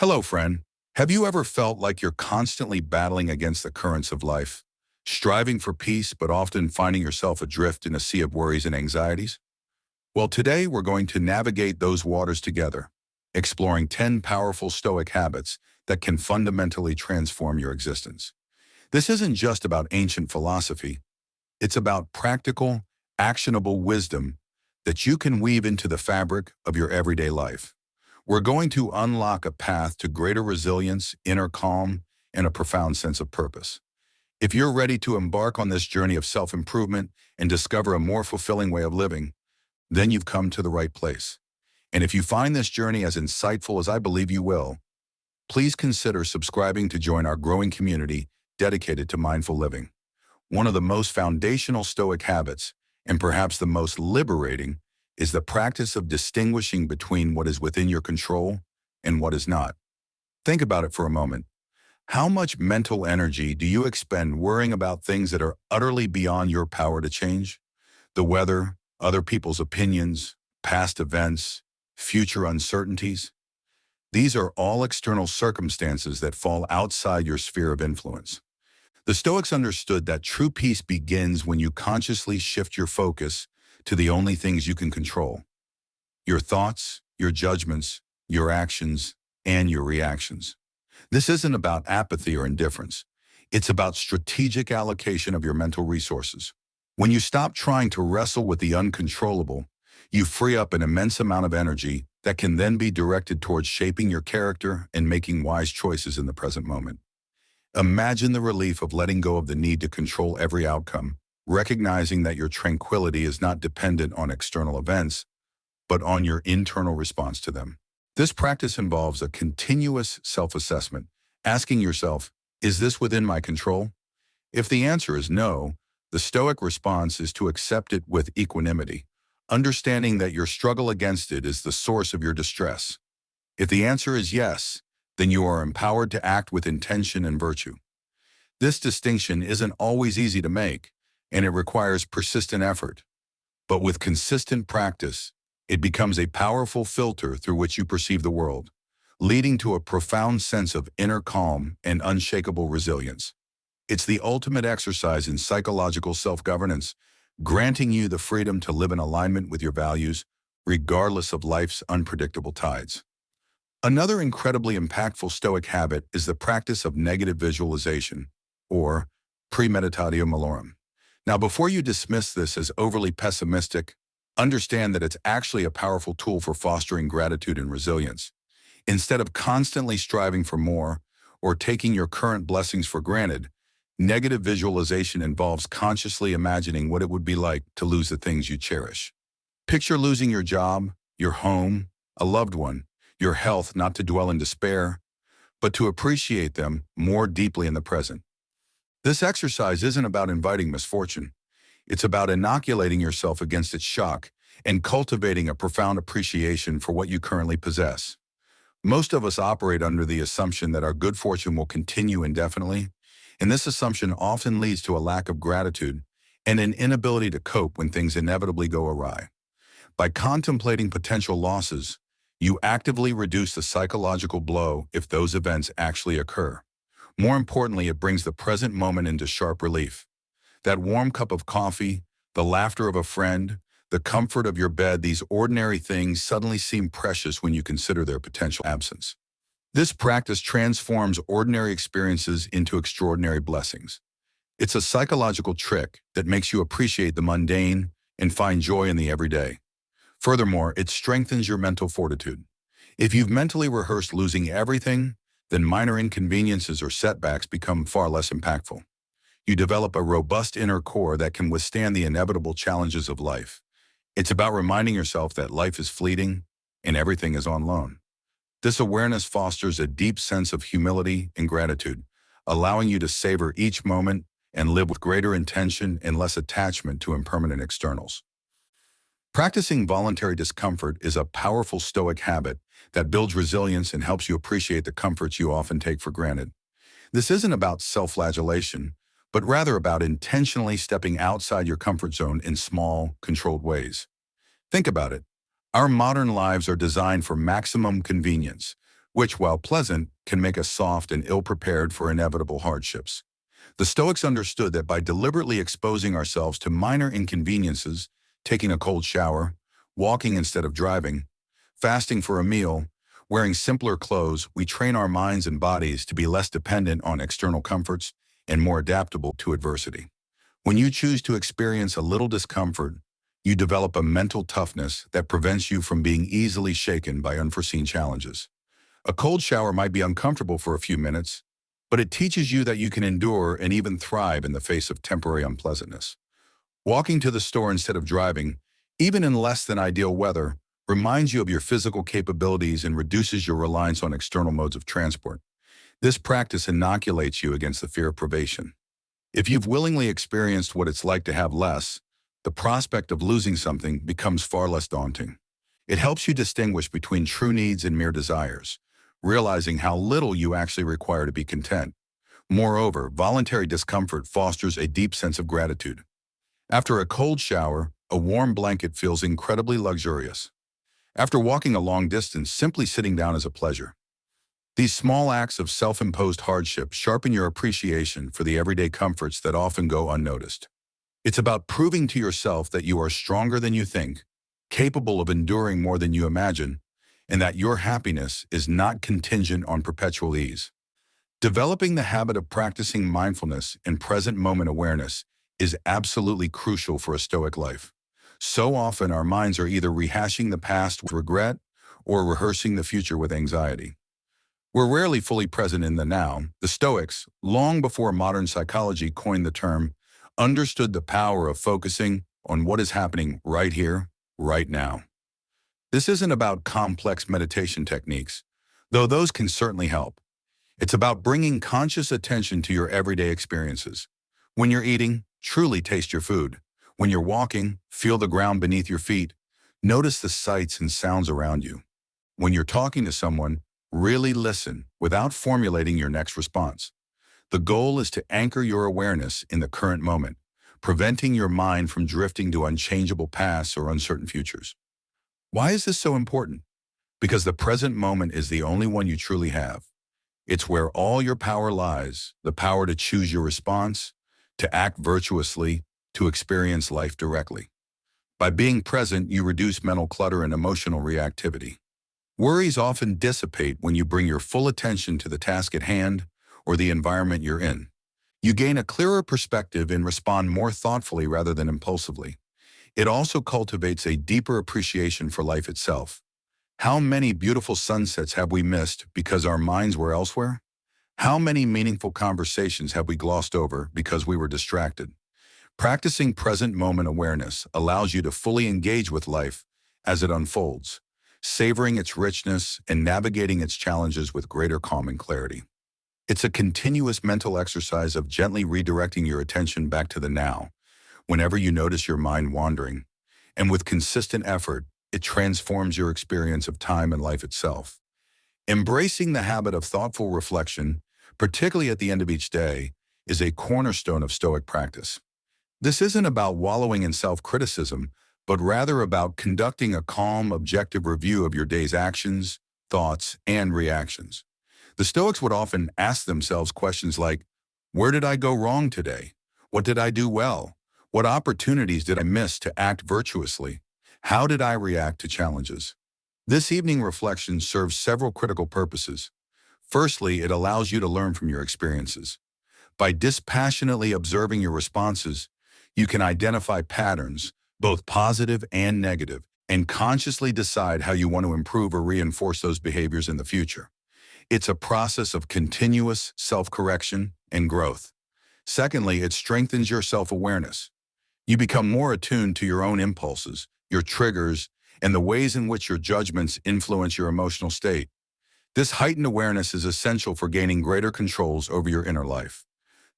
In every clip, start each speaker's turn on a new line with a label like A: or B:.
A: Hello, friend. Have you ever felt like you're constantly battling against the currents of life, striving for peace but often finding yourself adrift in a sea of worries and anxieties? Well, today we're going to navigate those waters together, exploring 10 powerful Stoic habits that can fundamentally transform your existence. This isn't just about ancient philosophy, it's about practical, actionable wisdom that you can weave into the fabric of your everyday life. We're going to unlock a path to greater resilience, inner calm, and a profound sense of purpose. If you're ready to embark on this journey of self-improvement and discover a more fulfilling way of living, then you've come to the right place. And if you find this journey as insightful as I believe you will, please consider subscribing to join our growing community dedicated to mindful living. One of the most foundational Stoic habits, and perhaps the most liberating, is the practice of distinguishing between what is within your control and what is not. Think about it for a moment. How much mental energy do you expend worrying about things that are utterly beyond your power to change? The weather, other people's opinions, past events, future uncertainties. These are all external circumstances that fall outside your sphere of influence. The Stoics understood that true peace begins when you consciously shift your focus to the only things you can control: your thoughts, your judgments, your actions, and your reactions. This isn't about apathy or indifference. It's about strategic allocation of your mental resources. When you stop trying to wrestle with the uncontrollable, you free up an immense amount of energy that can then be directed towards shaping your character and making wise choices in the present moment. Imagine the relief of letting go of the need to control every outcome, recognizing that your tranquility is not dependent on external events, but on your internal response to them. This practice involves a continuous self-assessment, asking yourself, is this within my control? If the answer is no, the Stoic response is to accept it with equanimity, understanding that your struggle against it is the source of your distress. If the answer is yes, then you are empowered to act with intention and virtue. This distinction isn't always easy to make, and it requires persistent effort. But with consistent practice, it becomes a powerful filter through which you perceive the world, leading to a profound sense of inner calm and unshakable resilience. It's the ultimate exercise in psychological self-governance, granting you the freedom to live in alignment with your values, regardless of life's unpredictable tides. Another incredibly impactful Stoic habit is the practice of negative visualization, or premeditatio malorum. Now, before you dismiss this as overly pessimistic, understand that it's actually a powerful tool for fostering gratitude and resilience. Instead of constantly striving for more or taking your current blessings for granted, negative visualization involves consciously imagining what it would be like to lose the things you cherish. Picture losing your job, your home, a loved one, your health, not to dwell in despair, but to appreciate them more deeply in the present. This exercise isn't about inviting misfortune. It's about inoculating yourself against its shock and cultivating a profound appreciation for what you currently possess. Most of us operate under the assumption that our good fortune will continue indefinitely, and this assumption often leads to a lack of gratitude and an inability to cope when things inevitably go awry. By contemplating potential losses, you actively reduce the psychological blow if those events actually occur. More importantly, it brings the present moment into sharp relief. That warm cup of coffee, the laughter of a friend, the comfort of your bed, these ordinary things suddenly seem precious when you consider their potential absence. This practice transforms ordinary experiences into extraordinary blessings. It's a psychological trick that makes you appreciate the mundane and find joy in the everyday. Furthermore, it strengthens your mental fortitude. If you've mentally rehearsed losing everything, then minor inconveniences or setbacks become far less impactful. You develop a robust inner core that can withstand the inevitable challenges of life. It's about reminding yourself that life is fleeting and everything is on loan. This awareness fosters a deep sense of humility and gratitude, allowing you to savor each moment and live with greater intention and less attachment to impermanent externals. Practicing voluntary discomfort is a powerful Stoic habit that builds resilience and helps you appreciate the comforts you often take for granted. This isn't about self-flagellation, but rather about intentionally stepping outside your comfort zone in small, controlled ways. Think about it. Our modern lives are designed for maximum convenience, which, while pleasant, can make us soft and ill-prepared for inevitable hardships. The Stoics understood that by deliberately exposing ourselves to minor inconveniences, taking a cold shower, walking instead of driving, fasting for a meal, wearing simpler clothes, we train our minds and bodies to be less dependent on external comforts and more adaptable to adversity. When you choose to experience a little discomfort, you develop a mental toughness that prevents you from being easily shaken by unforeseen challenges. A cold shower might be uncomfortable for a few minutes, but it teaches you that you can endure and even thrive in the face of temporary unpleasantness. Walking to the store instead of driving, even in less than ideal weather, reminds you of your physical capabilities and reduces your reliance on external modes of transport. This practice inoculates you against the fear of privation. If you've willingly experienced what it's like to have less, the prospect of losing something becomes far less daunting. It helps you distinguish between true needs and mere desires, realizing how little you actually require to be content. Moreover, voluntary discomfort fosters a deep sense of gratitude. After a cold shower, a warm blanket feels incredibly luxurious. After walking a long distance, simply sitting down is a pleasure. These small acts of self-imposed hardship sharpen your appreciation for the everyday comforts that often go unnoticed. It's about proving to yourself that you are stronger than you think, capable of enduring more than you imagine, and that your happiness is not contingent on perpetual ease. Developing the habit of practicing mindfulness and present moment awareness is absolutely crucial for a Stoic life. So often our minds are either rehashing the past with regret or rehearsing the future with anxiety. We're rarely fully present in the now. The Stoics, long before modern psychology coined the term, understood the power of focusing on what is happening right here, right now. This isn't about complex meditation techniques, though those can certainly help. It's about bringing conscious attention to your everyday experiences. When you're eating, truly taste your food. When you're walking, feel the ground beneath your feet. Notice the sights and sounds around you. When you're talking to someone, really listen without formulating your next response. The goal is to anchor your awareness in the current moment, preventing your mind from drifting to unchangeable pasts or uncertain futures. Why is this so important? Because the present moment is the only one you truly have. It's where all your power lies, the power to choose your response, to act virtuously, to experience life directly. By being present, you reduce mental clutter and emotional reactivity. Worries often dissipate when you bring your full attention to the task at hand or the environment you're in. You gain a clearer perspective and respond more thoughtfully rather than impulsively. It also cultivates a deeper appreciation for life itself. How many beautiful sunsets have we missed because our minds were elsewhere? How many meaningful conversations have we glossed over because we were distracted? Practicing present moment awareness allows you to fully engage with life as it unfolds, savoring its richness and navigating its challenges with greater calm and clarity. It's a continuous mental exercise of gently redirecting your attention back to the now, whenever you notice your mind wandering, and with consistent effort, it transforms your experience of time and life itself. Embracing the habit of thoughtful reflection, particularly at the end of each day, is a cornerstone of Stoic practice. This isn't about wallowing in self-criticism, but rather about conducting a calm, objective review of your day's actions, thoughts, and reactions. The Stoics would often ask themselves questions like, where did I go wrong today? What did I do well? What opportunities did I miss to act virtuously? How did I react to challenges? This evening reflection serves several critical purposes. Firstly, it allows you to learn from your experiences. By dispassionately observing your responses, you can identify patterns, both positive and negative, and consciously decide how you want to improve or reinforce those behaviors in the future. It's a process of continuous self-correction and growth. Secondly, it strengthens your self-awareness. You become more attuned to your own impulses, your triggers, and the ways in which your judgments influence your emotional state. This heightened awareness is essential for gaining greater controls over your inner life.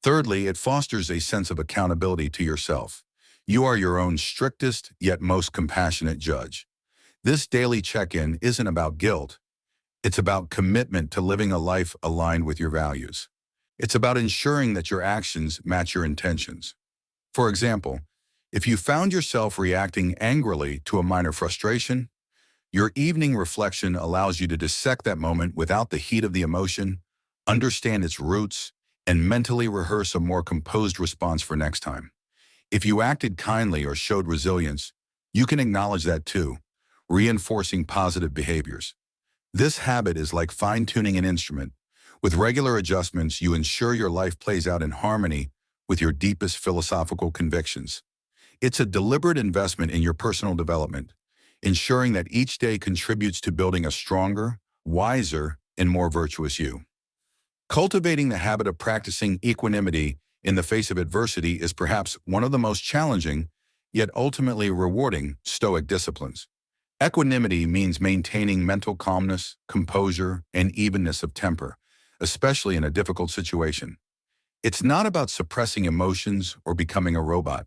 A: Thirdly, it fosters a sense of accountability to yourself. You are your own strictest yet most compassionate judge. This daily check-in isn't about guilt. It's about commitment to living a life aligned with your values. It's about ensuring that your actions match your intentions. For example, if you found yourself reacting angrily to a minor frustration, Your evening reflection allows you to dissect that moment without the heat of the emotion, understand its roots, and mentally rehearse a more composed response for next time. If you acted kindly or showed resilience, you can acknowledge that too, reinforcing positive behaviors. This habit is like fine-tuning an instrument. With regular adjustments, you ensure your life plays out in harmony with your deepest philosophical convictions. It's a deliberate investment in your personal development, ensuring that each day contributes to building a stronger, wiser, and more virtuous you. Cultivating the habit of practicing equanimity in the face of adversity is perhaps one of the most challenging, yet ultimately rewarding, Stoic disciplines. Equanimity means maintaining mental calmness, composure, and evenness of temper, especially in a difficult situation. It's not about suppressing emotions or becoming a robot.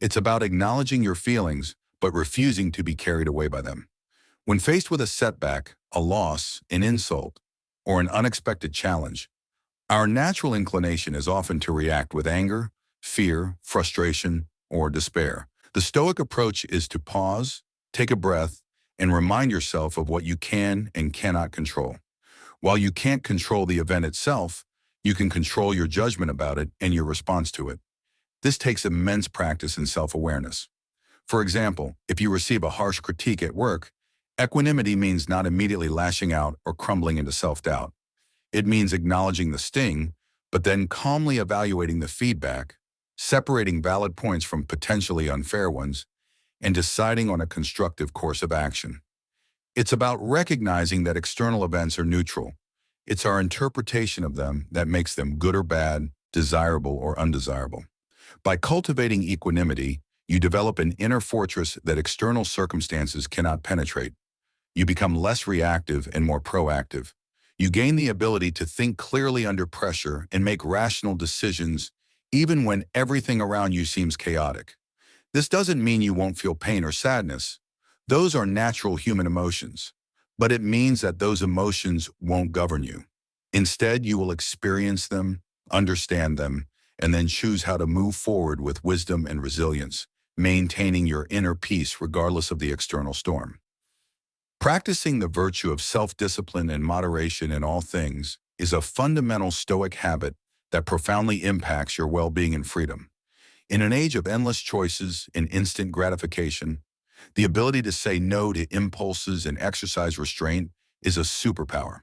A: It's about acknowledging your feelings, but refusing to be carried away by them. When faced with a setback, a loss, an insult, or an unexpected challenge, our natural inclination is often to react with anger, fear, frustration, or despair. The Stoic approach is to pause, take a breath, and remind yourself of what you can and cannot control. While you can't control the event itself, you can control your judgment about it and your response to it. This takes immense practice and self-awareness. For example, if you receive a harsh critique at work, equanimity means not immediately lashing out or crumbling into self-doubt. It means acknowledging the sting, but then calmly evaluating the feedback, separating valid points from potentially unfair ones, and deciding on a constructive course of action. It's about recognizing that external events are neutral. It's our interpretation of them that makes them good or bad, desirable or undesirable. By cultivating equanimity, you develop an inner fortress that external circumstances cannot penetrate. You become less reactive and more proactive. You gain the ability to think clearly under pressure and make rational decisions, even when everything around you seems chaotic. This doesn't mean you won't feel pain or sadness. Those are natural human emotions. But it means that those emotions won't govern you. Instead, you will experience them, understand them, and then choose how to move forward with wisdom and resilience, maintaining your inner peace regardless of the external storm. Practicing the virtue of self-discipline and moderation in all things is a fundamental Stoic habit that profoundly impacts your well-being and freedom. In an age of endless choices and instant gratification, the ability to say no to impulses and exercise restraint is a superpower.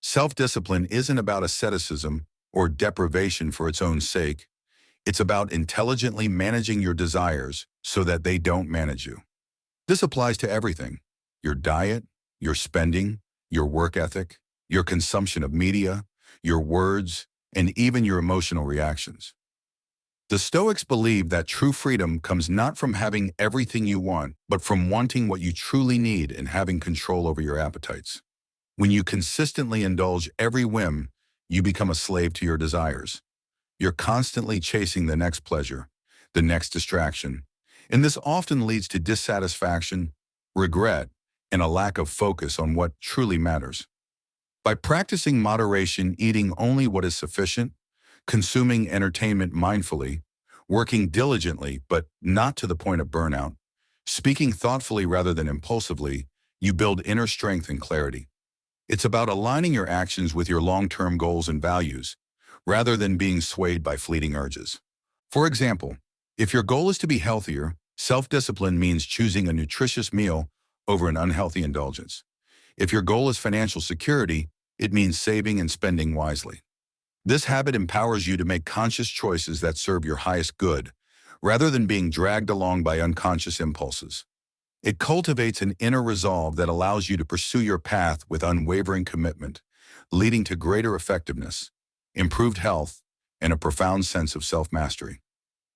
A: Self-discipline isn't about asceticism or deprivation for its own sake. It's about intelligently managing your desires so that they don't manage you. This applies to everything: your diet, your spending, your work ethic, your consumption of media, your words, and even your emotional reactions. The Stoics believe that true freedom comes not from having everything you want, but from wanting what you truly need and having control over your appetites. When you consistently indulge every whim, you become a slave to your desires. You're constantly chasing the next pleasure, the next distraction, and this often leads to dissatisfaction, regret, and a lack of focus on what truly matters. By practicing moderation, eating only what is sufficient, consuming entertainment mindfully, working diligently but not to the point of burnout, speaking thoughtfully rather than impulsively, you build inner strength and clarity. It's about aligning your actions with your long-term goals and values, rather than being swayed by fleeting urges. For example, if your goal is to be healthier, self-discipline means choosing a nutritious meal over an unhealthy indulgence. If your goal is financial security, it means saving and spending wisely. This habit empowers you to make conscious choices that serve your highest good, rather than being dragged along by unconscious impulses. It cultivates an inner resolve that allows you to pursue your path with unwavering commitment, leading to greater effectiveness, improved health, and a profound sense of self-mastery.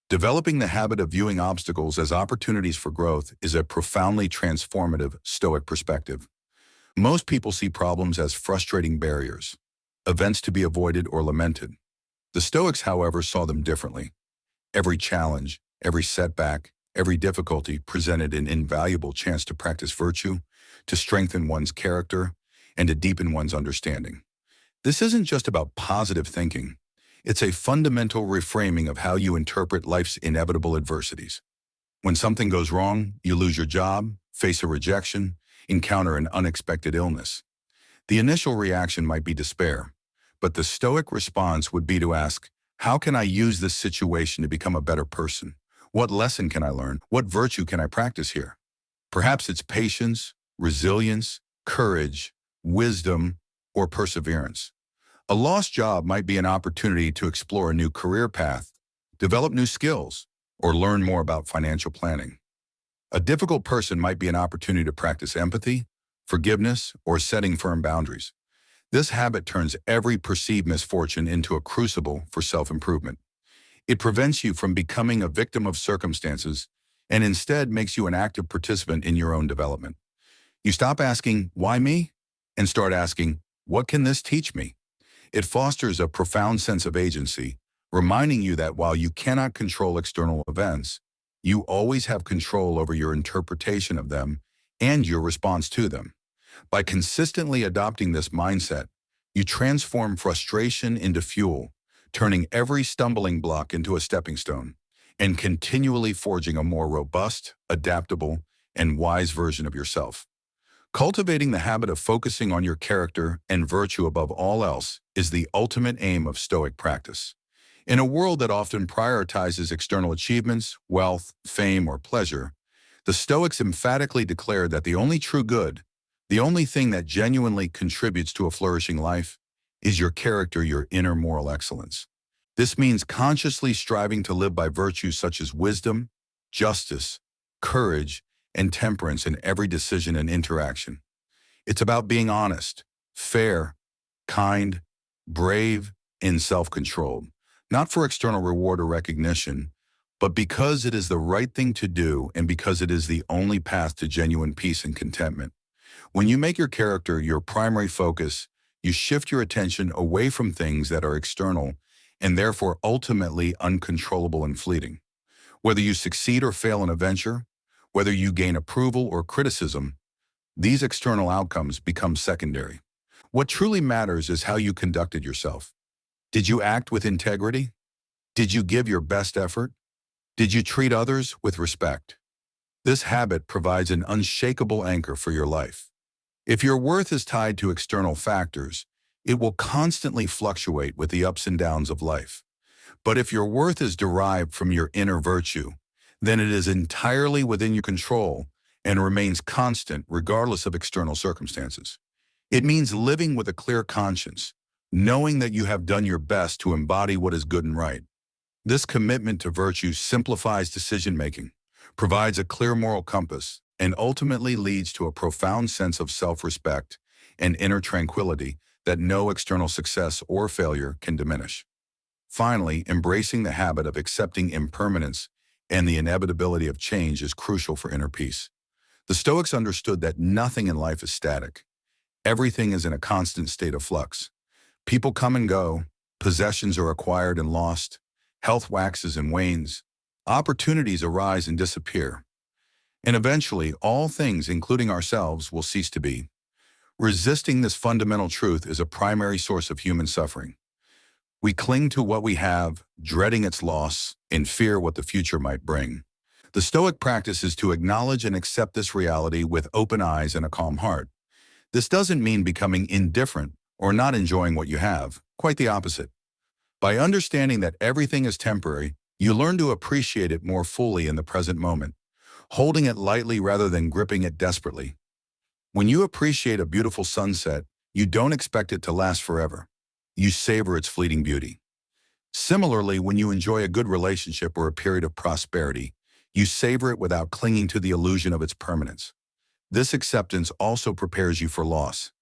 A: Developing the habit of viewing obstacles as opportunities for growth is a profoundly transformative Stoic perspective. Most people see problems as frustrating barriers, events to be avoided or lamented. The Stoics, however, saw them differently. Every challenge, every setback, every difficulty presented an invaluable chance to practice virtue, to strengthen one's character, and to deepen one's understanding. This isn't just about positive thinking. It's a fundamental reframing of how you interpret life's inevitable adversities. When something goes wrong, you lose your job, face a rejection, encounter an unexpected illness. The initial reaction might be despair, but the Stoic response would be to ask, how can I use this situation to become a better person? What lesson can I learn? What virtue can I practice here? Perhaps it's patience, resilience, courage, wisdom, or perseverance. A lost job might be an opportunity to explore a new career path, develop new skills, or learn more about financial planning. A difficult person might be an opportunity to practice empathy, forgiveness, or setting firm boundaries. This habit turns every perceived misfortune into a crucible for self-improvement. It prevents you from becoming a victim of circumstances and instead makes you an active participant in your own development. You stop asking, why me? And start asking, what can this teach me? It fosters a profound sense of agency, reminding you that while you cannot control external events, you always have control over your interpretation of them and your response to them. By consistently adopting this mindset, you transform frustration into fuel, turning every stumbling block into a stepping stone, and continually forging a more robust, adaptable, and wise version of yourself. Cultivating the habit of focusing on your character and virtue above all else is the ultimate aim of Stoic practice. In a world that often prioritizes external achievements, wealth, fame, or pleasure, the Stoics emphatically declared that the only true good, the only thing that genuinely contributes to a flourishing life, is your character, your inner moral excellence. This means consciously striving to live by virtues such as wisdom, justice, courage, and temperance in every decision and interaction. It's about being honest, fair, kind, brave, and self-controlled, not for external reward or recognition, but because it is the right thing to do and because it is the only path to genuine peace and contentment. When you make your character your primary focus, you shift your attention away from things that are external and therefore ultimately uncontrollable and fleeting. Whether you succeed or fail in a venture, whether you gain approval or criticism, these external outcomes become secondary. What truly matters is how you conducted yourself. Did you act with integrity? Did you give your best effort? Did you treat others with respect? This habit provides an unshakable anchor for your life. If your worth is tied to external factors, it will constantly fluctuate with the ups and downs of life. But if your worth is derived from your inner virtue, then it is entirely within your control and remains constant regardless of external circumstances. It means living with a clear conscience, knowing that you have done your best to embody what is good and right. This commitment to virtue simplifies decision-making, provides a clear moral compass, and ultimately leads to a profound sense of self-respect and inner tranquility that no external success or failure can diminish. Finally, embracing the habit of accepting impermanence and the inevitability of change is crucial for inner peace. The Stoics understood that nothing in life is static. Everything is in a constant state of flux. People come and go, possessions are acquired and lost, health waxes and wanes, opportunities arise and disappear. And eventually, all things, including ourselves, will cease to be. Resisting this fundamental truth is a primary source of human suffering. We cling to what we have, dreading its loss, and fear what the future might bring. The Stoic practice is to acknowledge and accept this reality with open eyes and a calm heart. This doesn't mean becoming indifferent or not enjoying what you have, quite the opposite. By understanding that everything is temporary, you learn to appreciate it more fully in the present moment, holding it lightly rather than gripping it desperately. When you appreciate a beautiful sunset, you don't expect it to last forever. You savor its fleeting beauty. Similarly, when you enjoy a good relationship or a period of prosperity, you savor it without clinging to the illusion of its permanence. This acceptance also prepares you for loss.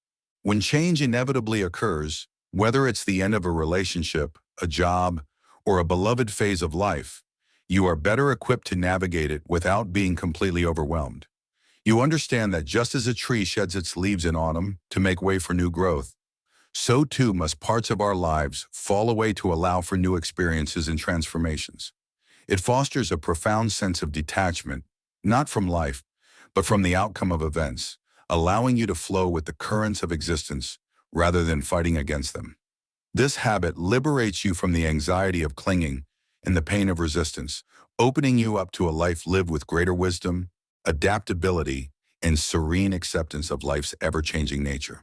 A: When change inevitably occurs, whether it's the end of a relationship, a job, or a beloved phase of life, you are better equipped to navigate it without being completely overwhelmed. You understand that just as a tree sheds its leaves in autumn to make way for new growth, so too must parts of our lives fall away to allow for new experiences and transformations. It fosters a profound sense of detachment, not from life, but from the outcome of events, allowing you to flow with the currents of existence rather than fighting against them. This habit liberates you from the anxiety of clinging and the pain of resistance, opening you up to a life lived with greater wisdom, adaptability, and serene acceptance of life's ever-changing nature.